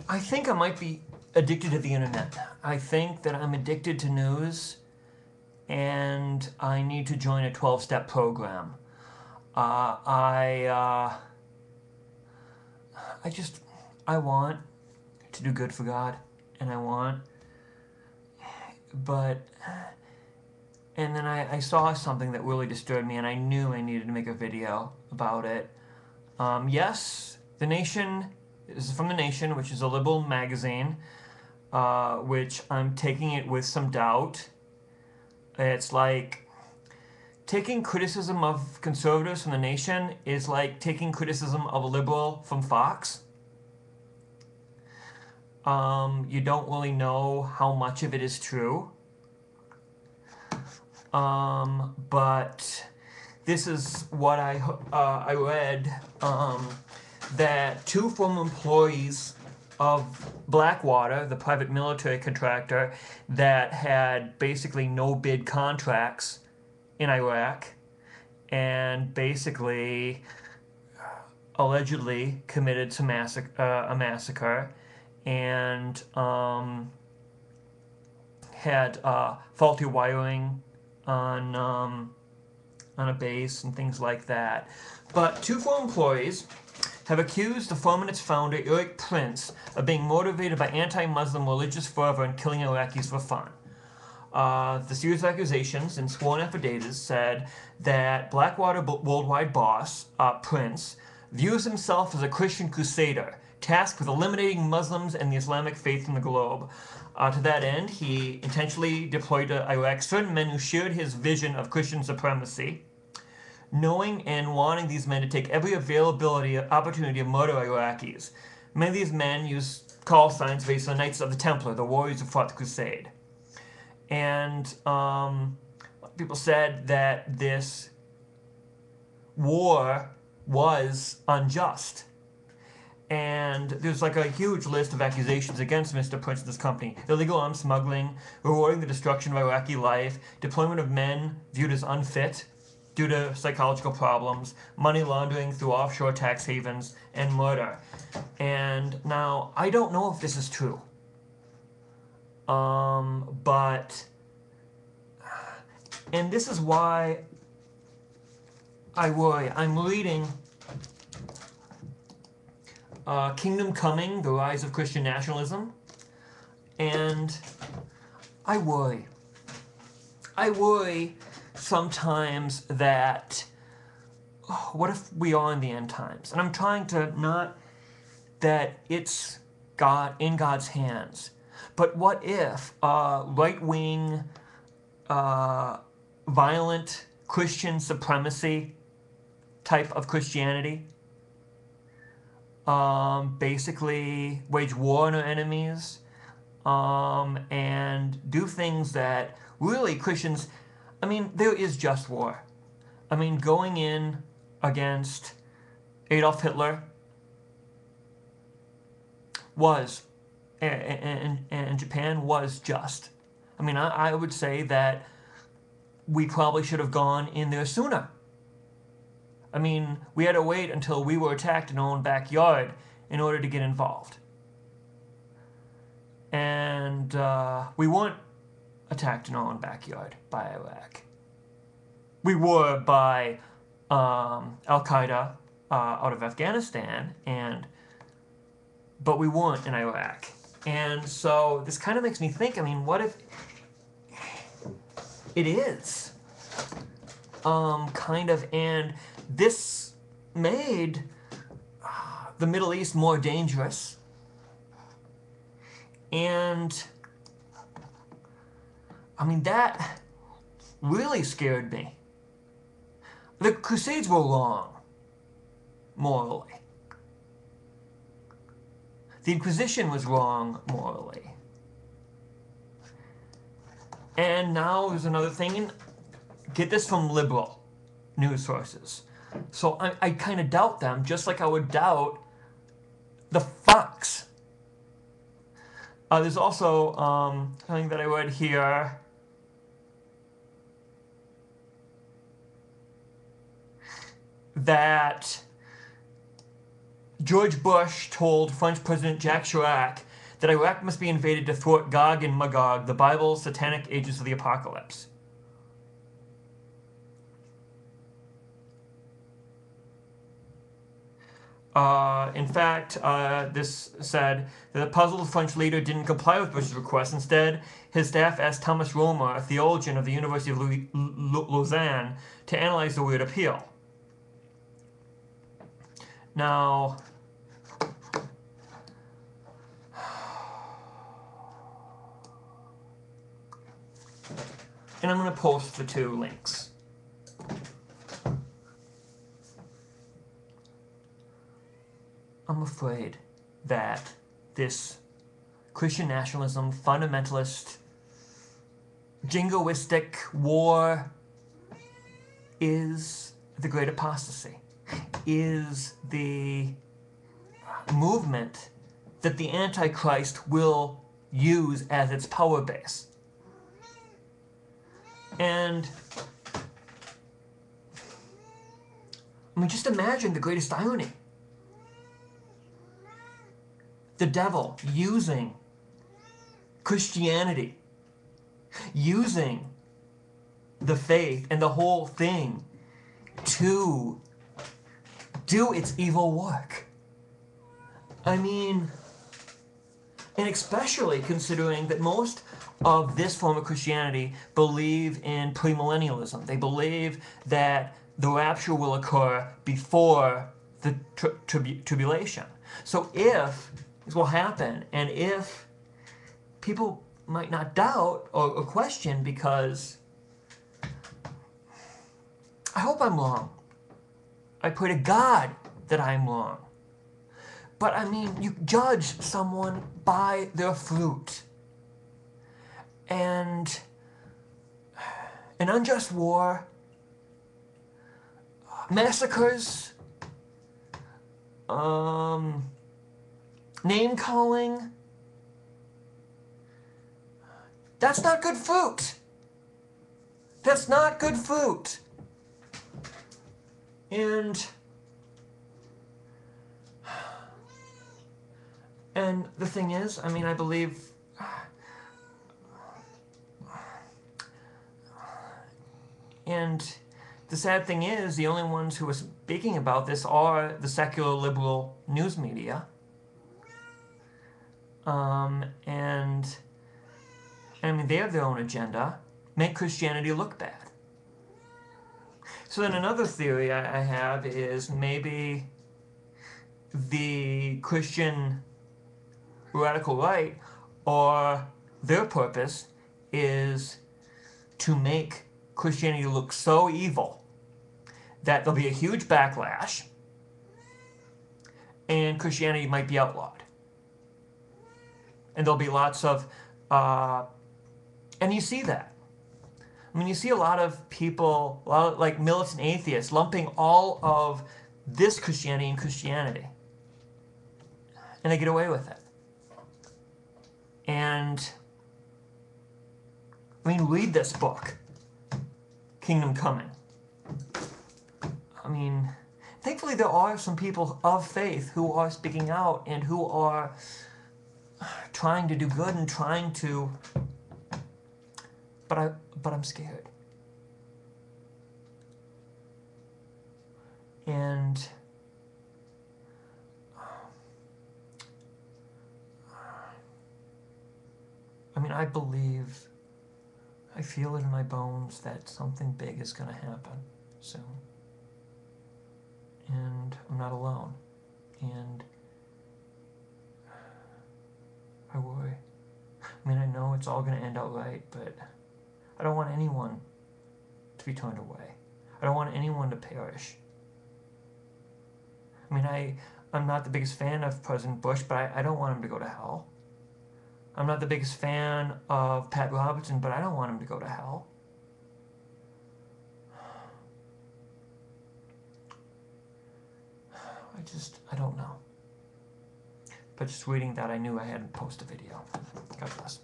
I think I might be addicted to the internet. I think that I'm addicted to news, and I need to join a 12-step program. Uh, I, uh, I just, I want to do good for God, and but, and then I saw something that really disturbed me, and I knew I needed to make a video about it. Yes, The Nation, this is from The Nation, which is a liberal magazine, which I'm taking it with some doubt. It's like taking criticism of conservatives from The Nation is like taking criticism of a liberal from Fox. You don't really know how much of it is true. But this is what I read, that two former employees of Blackwater, the private military contractor that had basically no bid contracts in Iraq, and basically allegedly committed to a massacre, and had faulty wiring on a base and things like that. But two former employees have accused the firm and its founder, Eric Prince, of being motivated by anti-Muslim religious fervor and killing Iraqis for fun. The series of accusations and sworn affidavits said that Blackwater worldwide boss, Prince, views himself as a Christian crusader, tasked with eliminating Muslims and the Islamic faith from the globe. To that end, he intentionally deployed to Iraq certain men who shared his vision of Christian supremacy, knowing and wanting these men to take every opportunity to murder Iraqis. Many of these men used call signs based on the Knights of the Templar, the warriors who fought the Crusade. And people said that this war was unjust. And there's like a huge list of accusations against Mr. Prince and his company. Illegal arms smuggling, rewarding the destruction of Iraqi life, deployment of men viewed as unfit due to psychological problems, money laundering through offshore tax havens, and murder. And now, I don't know if this is true. But, and this is why I worry. I'm reading Kingdom Coming, The Rise of Christian Nationalism, and I worry. I worry sometimes that, what if we are in the end times? And I'm trying to not that it's God in God's hands, but what if right-wing, violent Christian supremacy type of Christianity basically wage war on our enemies, and do things that really Christians, I mean, there is just war. I mean, going in against Adolf Hitler was, and Japan was just. I mean, I would say that we probably should have gone in there sooner. I mean, we had to wait until we were attacked in our own backyard in order to get involved. And we weren't attacked in our own backyard by Iraq. We were by Al-Qaeda out of Afghanistan, but we weren't in Iraq. And so this kind of makes me think, I mean, what if it is? Kind of, and this made the Middle East more dangerous, and I mean, that really scared me. The Crusades were wrong, morally. The Inquisition was wrong, morally. And now there's another thing, and get this from liberal news sources. So I kind of doubt them, just like I would doubt the Fox. There's also something that I read here. That George Bush told French President Jacques Chirac that Iraq must be invaded to thwart Gog and Magog, the Bible's satanic agents of the apocalypse. In fact, this said that the puzzled French leader didn't comply with Bush's request. Instead, his staff asked Thomas Romer, a theologian of the University of Lausanne, to analyze the weird appeal. Now, and I'm going to post the two links. I'm afraid that this Christian nationalism, fundamentalist, jingoistic war is the great apostasy, is the movement that the Antichrist will use as its power base. And I mean, just imagine the greatest irony. The devil using Christianity, using the faith and the whole thing to do its evil work. I mean, and especially considering that most of this form of Christianity believe in premillennialism. They believe that the rapture will occur before the tribulation. So if this will happen, and if people might not doubt or question, because I hope I'm wrong. I pray to God that I'm wrong. But I mean, you judge someone by their fruit. And an unjust war, massacres, name-calling, that's not good fruit. That's not good fruit. And the thing is, I mean, I believe and the sad thing is, the only ones who are speaking about this are the secular liberal news media. And I mean, they have their own agenda, make Christianity look bad. So then another theory I have is maybe the Christian radical right, or their purpose is to make Christianity look so evil that there'll be a huge backlash and Christianity might be outlawed. And there'll be lots of, and you see that. I mean, you see a lot of people, a lot of, like, militant atheists lumping all of this Christianity in Christianity. And they get away with it. And, I mean, read this book, Kingdom Coming. I mean, thankfully there are some people of faith who are speaking out and who are trying to do good and trying to, but I'm scared. And I mean, I believe, I feel it in my bones that something big is going to happen soon. And I'm not alone. And I worry. I mean, I know it's all going to end out right, but I don't want anyone to be turned away. I don't want anyone to perish. I mean, I'm not the biggest fan of President Bush, but I don't want him to go to hell. I'm not the biggest fan of Pat Robertson, but I don't want him to go to hell. I don't know. But just reading that, I knew I had to post a video. God bless.